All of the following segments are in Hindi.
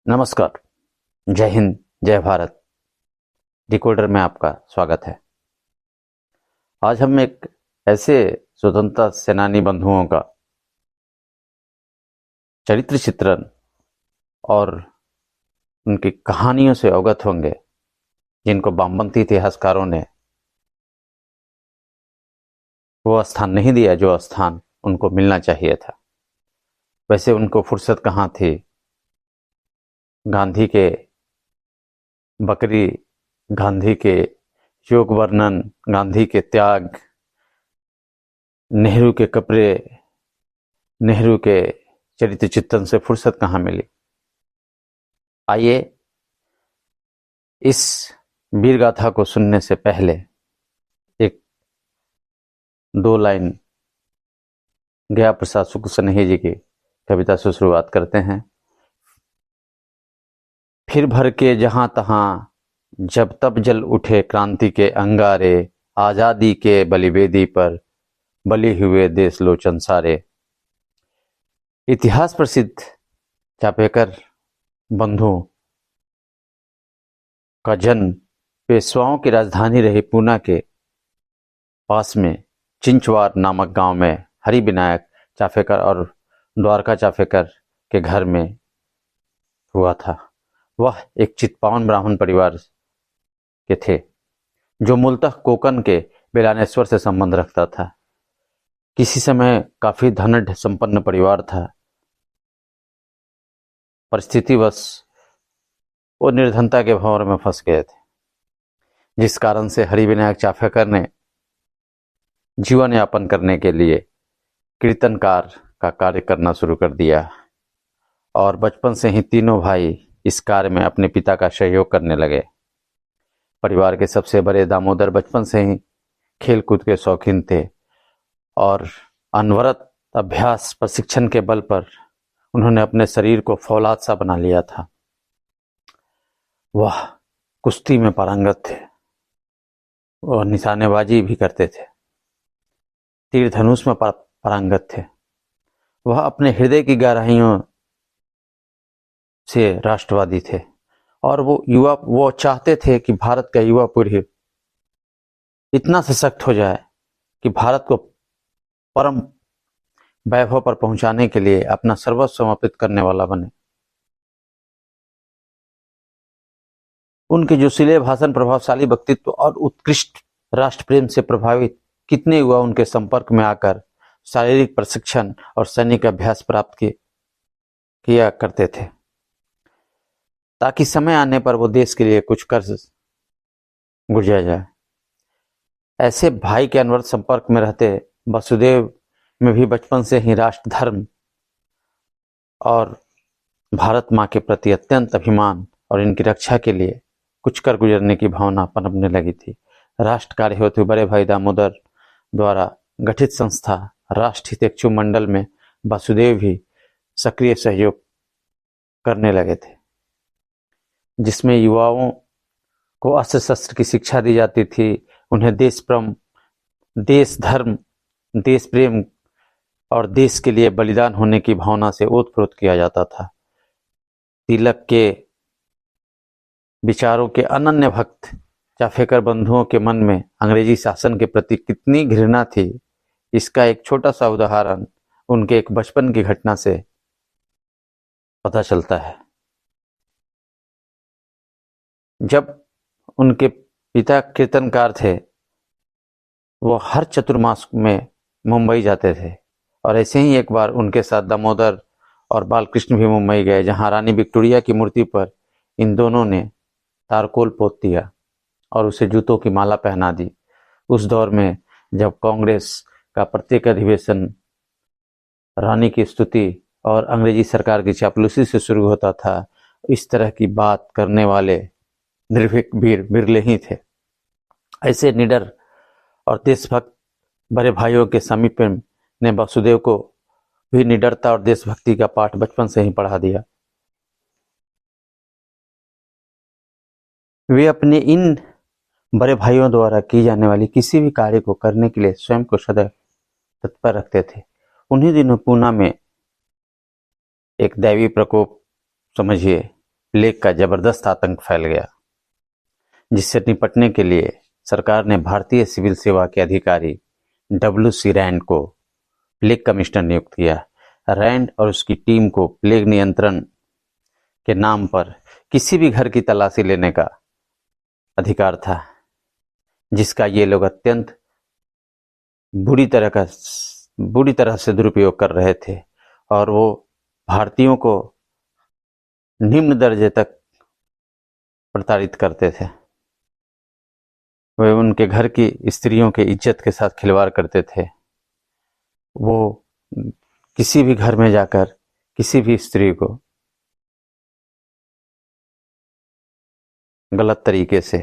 नमस्कार। जय हिंद, जय भारत। डिकोडर में आपका स्वागत है। आज हम एक ऐसे स्वतंत्रता सेनानी बंधुओं का चरित्र चित्रण और उनकी कहानियों से अवगत होंगे, जिनको वामपंथी इतिहासकारों ने वो स्थान नहीं दिया जो स्थान उनको मिलना चाहिए था। वैसे उनको फुर्सत कहाँ थी गांधी के बकरी, गांधी के योग वर्णन, गांधी के त्याग, नेहरू के कपड़े, नेहरू के चरित्र चित्रण से फुर्सत कहाँ मिली। आइए इस वीर गाथा को सुनने से पहले एक दो लाइन गया प्रसाद शुक्ल स्नेही जी की कविता से शुरुआत करते हैं। फिर भर के जहां तहां जब तब जल उठे क्रांति के अंगारे, आजादी के बलिवेदी पर बलि हुए देश लोचन सारे। इतिहास प्रसिद्ध चापेकर बंधुओं का जन्म पेशवाओं की राजधानी रही पूना के पास में चिंचवार नामक गांव में हरि विनायक चाफेकर और द्वारका चाफेकर के घर में हुआ था। वह एक चित्पावन ब्राह्मण परिवार के थे, जो मूलतः कोकण के बेलानेश्वर से संबंध रखता था। किसी समय काफी धनढ़ संपन्न परिवार था। परिस्थितिवश वो निर्धनता के भंवर में फंस गए थे, जिस कारण से हरि विनायक चाफेकर ने जीवन यापन करने के लिए कीर्तनकार का कार्य करना शुरू कर दिया और बचपन से ही तीनों भाई इस कार्य में अपने पिता का सहयोग करने लगे। परिवार के सबसे बड़े दामोदर बचपन से ही खेल कूद के शौकीन थे और अनवरत अभ्यास प्रशिक्षण के बल पर उन्होंने अपने शरीर को फौलाद सा बना लिया था। वह कुश्ती में पारंगत थे और निशानेबाजी भी करते थे। तीर धनुष में पारंगत थे। वह अपने हृदय की गहराइयों से राष्ट्रवादी थे और वो चाहते थे कि भारत का युवा पीढ़ी इतना सशक्त हो जाए कि भारत को परम वैभव पर पहुंचाने के लिए अपना सर्वस्व समर्पित करने वाला बने। उनके जोशीले भाषण, प्रभावशाली व्यक्तित्व और उत्कृष्ट राष्ट्र प्रेम से प्रभावित कितने युवा उनके संपर्क में आकर शारीरिक प्रशिक्षण और सैनिक अभ्यास प्राप्त किया करते थे, ताकि समय आने पर वो देश के लिए कुछ कर गुजर जाए। ऐसे भाई के अनवरत संपर्क में रहते वसुदेव में भी बचपन से ही राष्ट्र धर्म और भारत माँ के प्रति अत्यंत अभिमान और इनकी रक्षा के लिए कुछ कर गुजरने की भावना पनपने लगी थी। राष्ट्र कार्य हेतु बड़े भाई दामोदर द्वारा गठित संस्था राष्ट्रहित इच्छुक मंडल में वासुदेव भी सक्रिय सहयोग करने लगे थे, जिसमें युवाओं को अस्त्र शस्त्र की शिक्षा दी जाती थी। उन्हें देश धर्म, देश प्रेम और देश के लिए बलिदान होने की भावना से ओतप्रोत किया जाता था। तिलक के विचारों के अनन्य भक्त चाफेकर बंधुओं के मन में अंग्रेजी शासन के प्रति कितनी घृणा थी, इसका एक छोटा सा उदाहरण उनके एक बचपन की घटना से पता चलता है। जब उनके पिता कीर्तनकार थे, वो हर चतुर्मास में मुंबई जाते थे और ऐसे ही एक बार उनके साथ दामोदर और बालकृष्ण भी मुंबई गए, जहां रानी विक्टोरिया की मूर्ति पर इन दोनों ने तारकोल पोत दिया और उसे जूतों की माला पहना दी। उस दौर में जब कांग्रेस का प्रत्येक अधिवेशन रानी की स्तुति और अंग्रेजी सरकार की चापलूसी से शुरू होता था, इस तरह की बात करने वाले निर्भीक वीर बिरले ही थे। ऐसे निडर और देशभक्त बड़े भाइयों के समीप ने वासुदेव को भी निडरता और देशभक्ति का पाठ बचपन से ही पढ़ा दिया। वे अपने इन बड़े भाइयों द्वारा की जाने वाली किसी भी कार्य को करने के लिए स्वयं को सदैव तत्पर रखते थे। उन्हीं दिनों पूना में एक दैवी प्रकोप समझिए प्लेग का जबरदस्त आतंक फैल गया, जिससे निपटने के लिए सरकार ने भारतीय सिविल सेवा के अधिकारी WC रैंड को प्लेग कमिश्नर नियुक्त किया। रैंड और उसकी टीम को प्लेग नियंत्रण के नाम पर किसी भी घर की तलाशी लेने का अधिकार था, जिसका ये लोग अत्यंत बुरी तरह से दुरुपयोग कर रहे थे और वो भारतीयों को निम्न दर्जे तक प्रताड़ित करते थे। वे उनके घर की स्त्रियों की इज्जत के साथ खिलवाड़ करते थे। वो किसी भी घर में जाकर किसी भी स्त्री को गलत तरीके से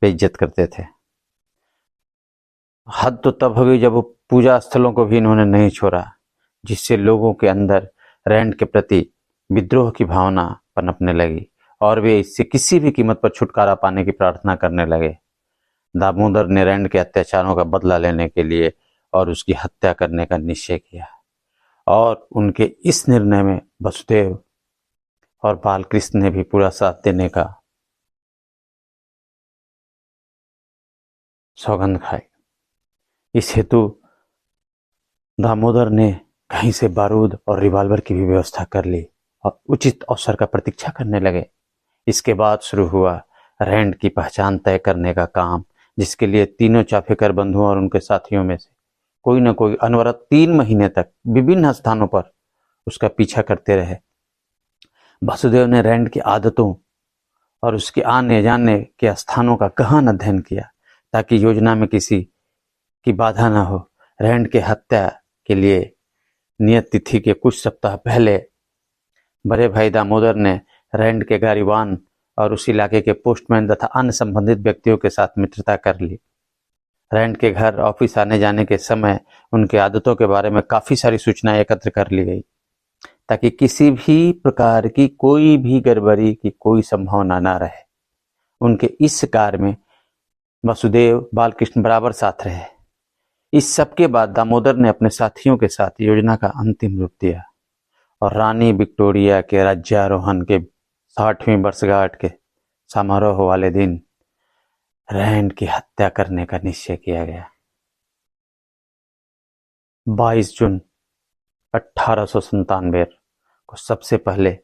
बेइज्जत करते थे। हद तो तब हो गई जब वो पूजा स्थलों को भी इन्होंने नहीं छोड़ा, जिससे लोगों के अंदर रैंड के प्रति विद्रोह की भावना पनपने लगी और वे इससे किसी भी कीमत पर छुटकारा पाने की प्रार्थना करने लगे। दामोदर ने रैंड के अत्याचारों का बदला लेने के लिए और उसकी हत्या करने का निश्चय किया, और उनके इस निर्णय में वसुदेव और बालकृष्ण ने भी पूरा साथ देने का सौगंध खाई। इस हेतु दामोदर ने कहीं से बारूद और रिवॉल्वर की भी व्यवस्था कर ली और उचित अवसर का प्रतीक्षा करने लगे। इसके बाद शुरू हुआ रैंड की पहचान तय करने का काम, जिसके लिए तीनों चाफेकर बंधुओं और उनके साथियों में से कोई न कोई अनवरत 3 महीने तक विभिन्न स्थानों पर उसका पीछा करते रहे। वासुदेव ने रैंड की आदतों और उसके आने जाने के स्थानों का गहन अध्ययन किया, ताकि योजना में किसी की बाधा न हो। रैंड के हत्या के लिए नियत तिथि के कुछ सप्ताह पहले बड़े भाई दामोदर ने रैंड के गाड़ीवान और उस इलाके के पोस्टमैन तथा अन्य संबंधित व्यक्तियों के साथ मित्रता कर ली। रैंड के घर ऑफिस आने जाने के समय उनके आदतों के बारे में काफी सारी सूचनाएं एकत्र कर ली गई, ताकि किसी भी प्रकार की कोई भी गड़बड़ी की कोई संभावना न रहे। उनके इस कार्य में वसुदेव बालकृष्ण बराबर साथ रहे। इस सब के बाद दामोदर ने अपने साथियों के साथ योजना का अंतिम रूप दिया और रानी विक्टोरिया के राज्यारोहण के 60वीं वर्षगांठ के समारोह वाले दिन रैंड की हत्या करने का निश्चय किया गया। 22 जून 1897 को सबसे पहले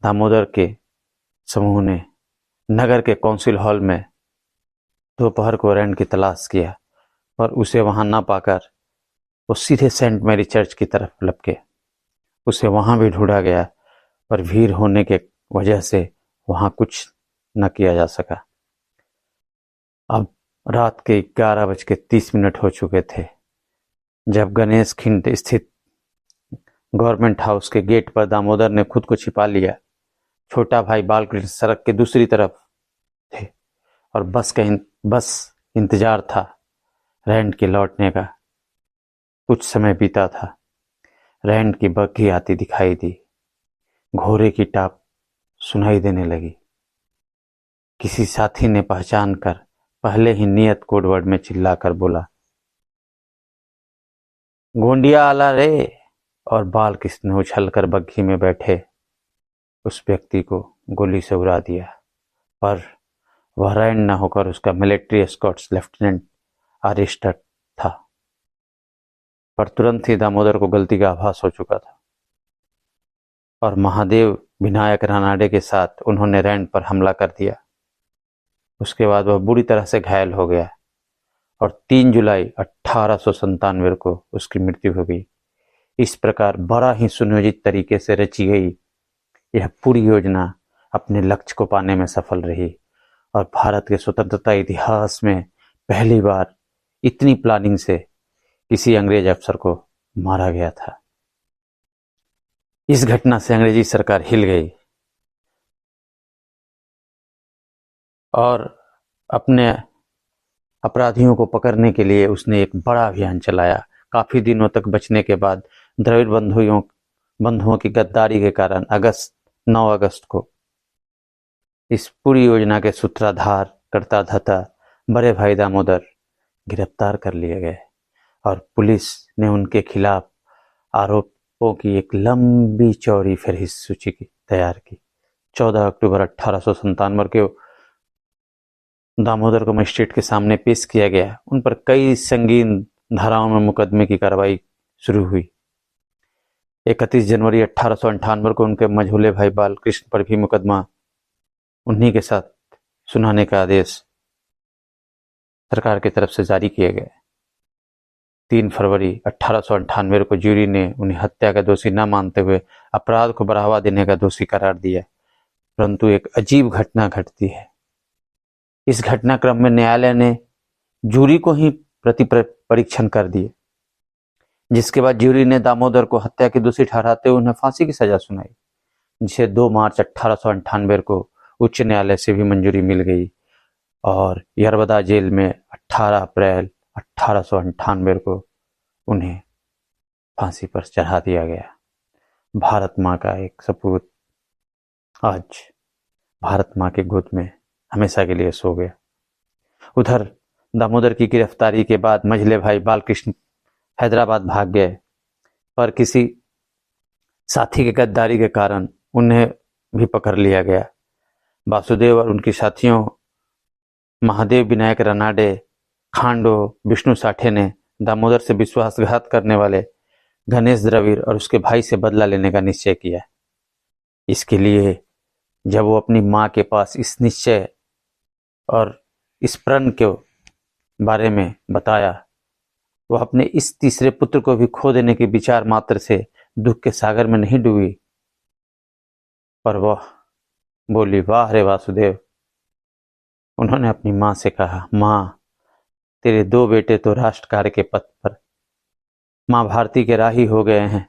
दामोदर के समूह ने नगर के काउंसिल हॉल में दोपहर को रैंड की तलाश किया, पर उसे वहां ना पाकर वो सीधे सेंट मैरी चर्च की तरफ लपके। उसे वहां भी ढूंढा गया, पर भीड़ होने के वजह से वहां कुछ न किया जा सका। अब रात के 11:30 हो चुके थे जब गणेश खिंड स्थित गवर्नमेंट हाउस के गेट पर दामोदर ने खुद को छिपा लिया। छोटा भाई बालकृष्ण सड़क के दूसरी तरफ थे और बस इंतजार था रैंड के लौटने का। कुछ समय बीता था। रैंड की बग्घी आती दिखाई दी। घोड़े की टाप सुनाई देने लगी। किसी साथी ने पहचान कर पहले ही नियत कोडवर्ड में चिल्लाकर बोला, गोंडिया आला रे, और बालकृष्ण ने उछलकर बग्घी में बैठे उस व्यक्ति को गोली से उड़ा दिया, पर वह रैंड न होकर उसका मिलिट्री एस्कॉर्ट्स लेफ्टिनेंट आरिस्टर था। पर तुरंत ही दामोदर को गलती का आभास हो चुका था और महादेव विनायक रानाडे के साथ उन्होंने रैंड पर हमला कर दिया। उसके बाद वह बुरी तरह से घायल हो गया और 3 जुलाई 1897 को उसकी मृत्यु हो गई। इस प्रकार बड़ा ही सुनियोजित तरीके से रची गई यह पूरी योजना अपने लक्ष्य को पाने में सफल रही और भारत के स्वतंत्रता इतिहास में पहली बार इतनी प्लानिंग से किसी अंग्रेज अफसर को मारा गया था। इस घटना से अंग्रेजी सरकार हिल गई और अपने अपराधियों को पकड़ने के लिए उसने एक बड़ा अभियान चलाया। काफी दिनों तक बचने के बाद द्रविड़ बंधुओं की गद्दारी के कारण 9 अगस्त को इस पूरी योजना के सूत्रधार करता धता बड़े भाई दामोदर गिरफ्तार कर लिए गए और पुलिस ने उनके खिलाफ आरोपों की एक लंबी चौड़ी फहरिस्त सूची तैयार की, 14 अक्टूबर 1897 को दामोदर को मजिस्ट्रेट के सामने पेश किया गया। उन पर कई संगीन धाराओं में मुकदमे की कार्रवाई शुरू हुई। 31 जनवरी 1898 को उनके मझोले भाई बालकृष्ण पर भी मुकदमा उन्हीं के साथ सुनाने का आदेश सरकार की तरफ से जारी किए गए। 3 फरवरी 1898 को ज्यूरी ने उन्हें हत्या का दोषी न मानते हुए अपराध को बढ़ावा देने का दोषी करार दिया। परंतु एक अजीब घटना घटती है। इस घटनाक्रम में न्यायालय ने ज्यूरी को ही प्रति परीक्षण कर दिए, जिसके बाद ज्यूरी ने दामोदर को हत्या के दोषी ठहराते हुए उन्हें फांसी की सजा सुनाई, जिसे 2 मार्च 1898 को उच्च न्यायालय से भी मंजूरी मिल गई और यरबदा जेल में 18 अप्रैल 1898 को उन्हें फांसी पर चढ़ा दिया गया। भारत माँ का एक सपूत आज भारत माँ की गोद में हमेशा के लिए सो गया। उधर दामोदर की गिरफ्तारी के बाद मझले भाई बालकृष्ण हैदराबाद भाग गए, पर किसी साथी के गद्दारी के कारण उन्हें भी पकड़ लिया गया। वासुदेव और उनके साथियों महादेव विनायक रनाडे, खांडो, विष्णु साठे ने दामोदर से विश्वासघात करने वाले गणेश द्रविड़ और उसके भाई से बदला लेने का निश्चय किया। इसके लिए जब वो अपनी माँ के पास इस निश्चय और इस प्रण के बारे में बताया, वह अपने इस तीसरे पुत्र को भी खो देने के विचार मात्र से दुख के सागर में नहीं डूबी, पर वह बोली, वाह रे वासुदेव। उन्होंने अपनी माँ से कहा, माँ, तेरे 2 बेटे तो राष्ट्र कार्य के पथ पर माँ भारती के राही हो गए हैं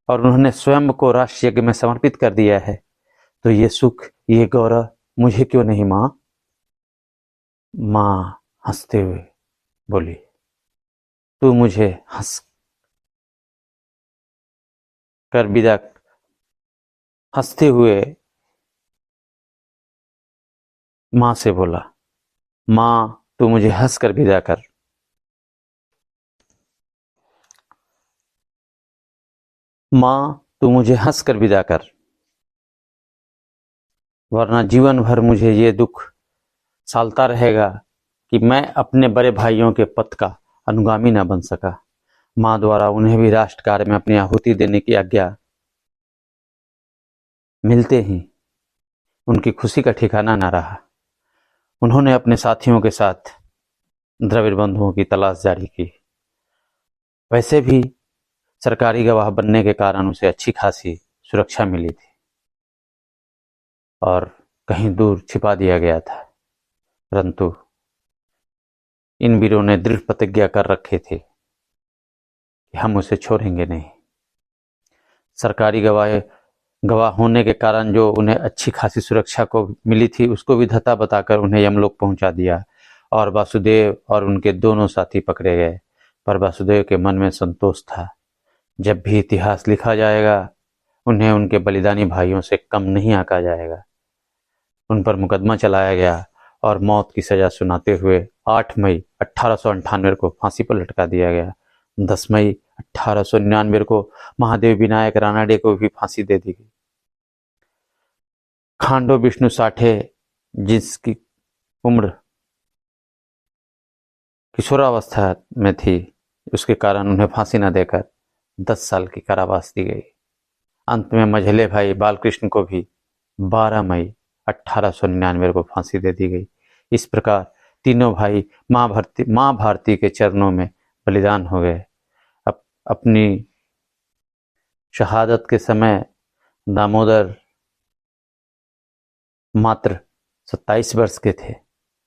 और उन्होंने स्वयं को राष्ट्र यज्ञ में समर्पित कर दिया है, तो ये सुख, ये गौरव मुझे क्यों नहीं माँ? माँ हंसते हुए बोली, तू मुझे हंस कर विदा हंसते हुए माँ से बोला, माँ तू मुझे हंस कर विदा कर। माँ तू मुझे हंस कर विदा कर, वरना जीवन भर मुझे ये दुख सालता रहेगा कि मैं अपने बड़े भाइयों के पथ का अनुगामी न बन सका। माँ द्वारा उन्हें भी राष्ट्र कार्य में अपनी आहुति देने की आज्ञा मिलते ही उनकी खुशी का ठिकाना न रहा। उन्होंने अपने साथियों के साथ द्रविड़ बंधुओं की तलाश जारी की। वैसे भी सरकारी गवाह बनने के कारण उसे अच्छी खासी सुरक्षा मिली थी और कहीं दूर छिपा दिया गया था, परंतु इन वीरों ने दृढ़ प्रतिज्ञा कर रखे थे कि हम उसे छोड़ेंगे नहीं। सरकारी गवाह होने के कारण जो उन्हें अच्छी खासी सुरक्षा को मिली थी, उसको भी धता बताकर उन्हें यमलोक पहुंचा दिया और वासुदेव और उनके दोनों साथी पकड़े गए। पर वासुदेव के मन में संतोष था, जब भी इतिहास लिखा जाएगा उन्हें उनके बलिदानी भाइयों से कम नहीं आंका जाएगा। उन पर मुकदमा चलाया गया और मौत की सजा सुनाते हुए 8 मई 1898 को फांसी पर लटका दिया गया। 10 मई 1899 को महादेव विनायक रानाडे को भी फांसी दे दी गई। खांडो विष्णु साठे, जिसकी उम्र किशोरावस्था में थी, उसके कारण उन्हें फांसी न देकर 10 साल की कारावास दी गई। अंत में मझले भाई बालकृष्ण को भी 12 मई 1899 को फांसी दे दी गई। इस प्रकार तीनों भाई माँ भारती के चरणों में बलिदान हो गए। अपनी शहादत के समय दामोदर मात्र 27 वर्ष के थे,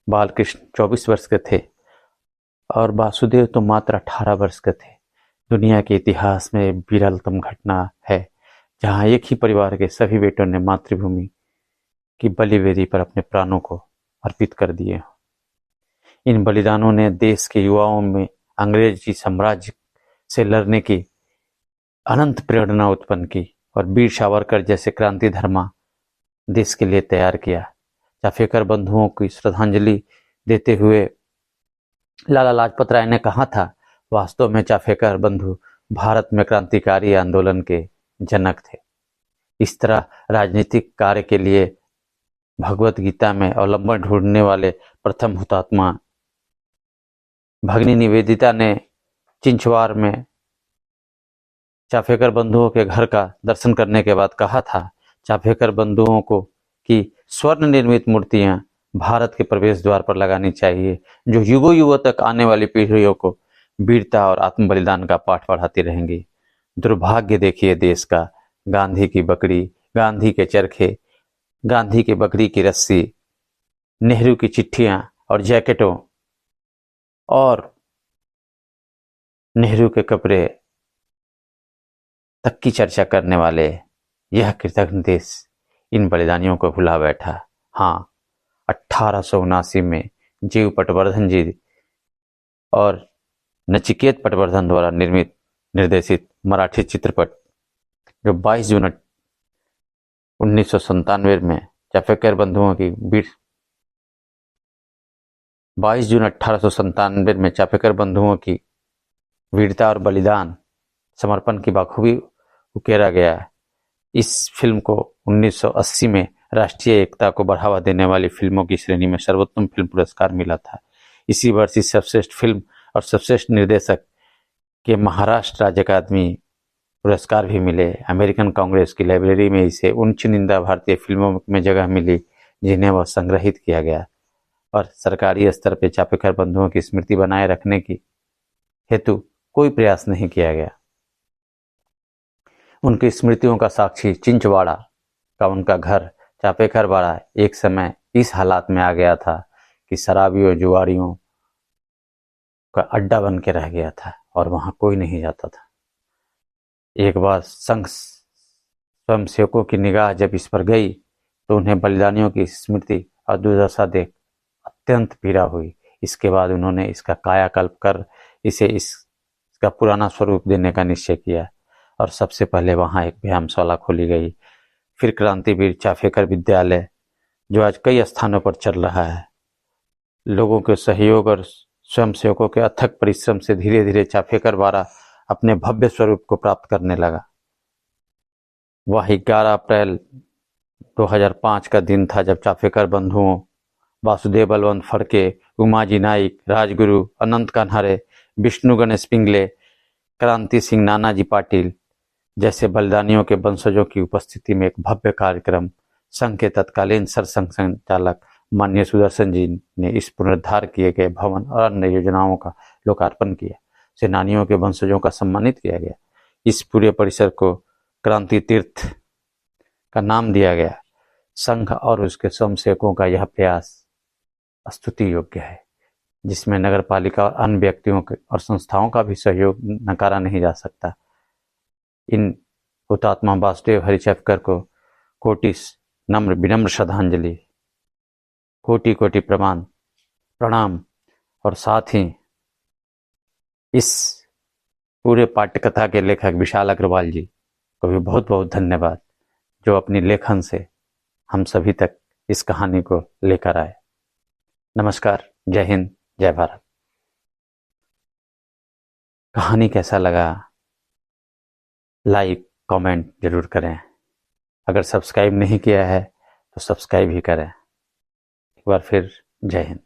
बालकृष्ण 24 वर्ष के थे और वासुदेव तो मात्र 18 वर्ष के थे। दुनिया के इतिहास में विरलतम घटना है जहां एक ही परिवार के सभी बेटों ने मातृभूमि की बलिवेदी पर अपने प्राणों को अर्पित कर दिए हों। इन बलिदानों ने देश के युवाओं में अंग्रेजी साम्राज्य से लड़ने की अनंत प्रेरणा उत्पन्न की और वीर सावरकर जैसे क्रांति धर्मा देश के लिए तैयार किया। चाफेकर बंधुओं की श्रद्धांजलि देते हुए लाला लाजपत राय ने कहा था, वास्तव में चाफेकर बंधु भारत में क्रांतिकारी आंदोलन के जनक थे। इस तरह राजनीतिक कार्य के लिए भगवत गीता में अवलंबन ढूंढने वाले प्रथम हुतात्मा भगिनी निवेदिता ने चिंचवार में चाफेकर बंधुओं के घर का दर्शन करने के बाद कहा था, चाफेकर बंधुओं को कि स्वर्ण निर्मित मूर्तियां भारत के प्रवेश द्वार पर लगानी चाहिए, जो युगों युगों तक आने वाली पीढ़ियों को वीरता और आत्म बलिदान का पाठ पढ़ाती रहेंगी। दुर्भाग्य देखिए देश का, गांधी की बकरी, गांधी के चरखे, गांधी की बकरी की रस्सी, नेहरू की चिट्ठियां और जैकेटों और नेहरू के कपड़े तक की चर्चा करने वाले यह कृतज्ञ देश इन बलिदानियों को भुला बैठा। हाँ, 1879 में जीव पटवर्धन जी और नचिकेत पटवर्धन द्वारा निर्देशित मराठी चित्रपट जो 22 जून 1997 में चाफेकर बंधुओं की 22 जून 1897 में चाफेकर बंधुओं की वीरता और बलिदान समर्पण की बखूबी उकेरा गया। इस फिल्म को 1980 में राष्ट्रीय एकता को बढ़ावा देने वाली फिल्मों की श्रेणी में सर्वोत्तम फिल्म पुरस्कार मिला था। इसी वर्ष इस सर्वश्रेष्ठ फिल्म और सर्वश्रेष्ठ निर्देशक के महाराष्ट्र राज्य अकादमी पुरस्कार भी मिले। अमेरिकन कांग्रेस की लाइब्रेरी में इसे उन चुनिंदा भारतीय फिल्मों में जगह मिली जिन्हें वह संग्रहित किया गया और सरकारी स्तर पर चाफेकर बंधुओं की स्मृति बनाए रखने की हेतु कोई प्रयास नहीं किया गया। उनकी स्मृतियों का साक्षी चिंचवाड़ा का उनका घर चापेकर बाड़ा एक समय इस हालात में आ गया था कि शराबियों जुआरियों का अड्डा बन के रह गया था और वहां कोई नहीं जाता था। एक बार संघ स्वयंसेवकों की निगाह जब इस पर गई तो उन्हें बलिदानियों की स्मृति और दुर्दशा देख अत्यंत पीड़ा हुई। इसके बाद उन्होंने इसका कायाकल्प कर इसे इसका पुराना स्वरूप देने का निश्चय किया और सबसे पहले वहां एक व्यायामशाला खोली गई। फिर क्रांतिवीर चाफेकर विद्यालय जो आज कई स्थानों पर चल रहा है। लोगों के सहयोग और स्वयंसेवकों के अथक परिश्रम से धीरे धीरे चाफेकर बाड़ा अपने भव्य स्वरूप को प्राप्त करने लगा। वह 11 अप्रैल 2005 का दिन था जब चाफेकर बंधुओं वासुदेव बलवंत फड़के, उमाजी नाइक, राजगुरु, अनंत कन्हरे, विष्णु गणेश पिंगले, क्रांति सिंह, नानाजी पाटिल जैसे बलिदानियों के वंशजों की उपस्थिति में एक भव्य कार्यक्रम संघ के तत्कालीन सरसंघ संचालक माननीय सुदर्शन जी ने इस पुनरुद्धार किए गए भवन और अन्य योजनाओं का लोकार्पण किया। सेनानियों के वंशजों का सम्मानित किया गया। इस पूरे परिसर को क्रांति तीर्थ का नाम दिया गया। संघ और उसके स्वयंसेवकों का यह प्रयास स्तुति योग्य है, जिसमें नगर पालिका और अन्य व्यक्तियों और संस्थाओं का भी सहयोग नकारा नहीं जा सकता। इन हुतात्मा वासुदेव हरिचाफेकर को कोटि नम्र विनम्र श्रद्धांजलि, कोटि कोटि प्रणाम और साथ ही इस पूरे पाठ्यकथा के लेखक विशाल अग्रवाल जी को भी बहुत बहुत धन्यवाद, जो अपनी लेखन से हम सभी तक इस कहानी को लेकर आए। नमस्कार, जय हिंद, जय भारत। कहानी कैसा लगा लाइक कमेंट जरूर करें। अगर सब्सक्राइब नहीं किया है तो सब्सक्राइब ही करें। एक बार फिर जय हिंद।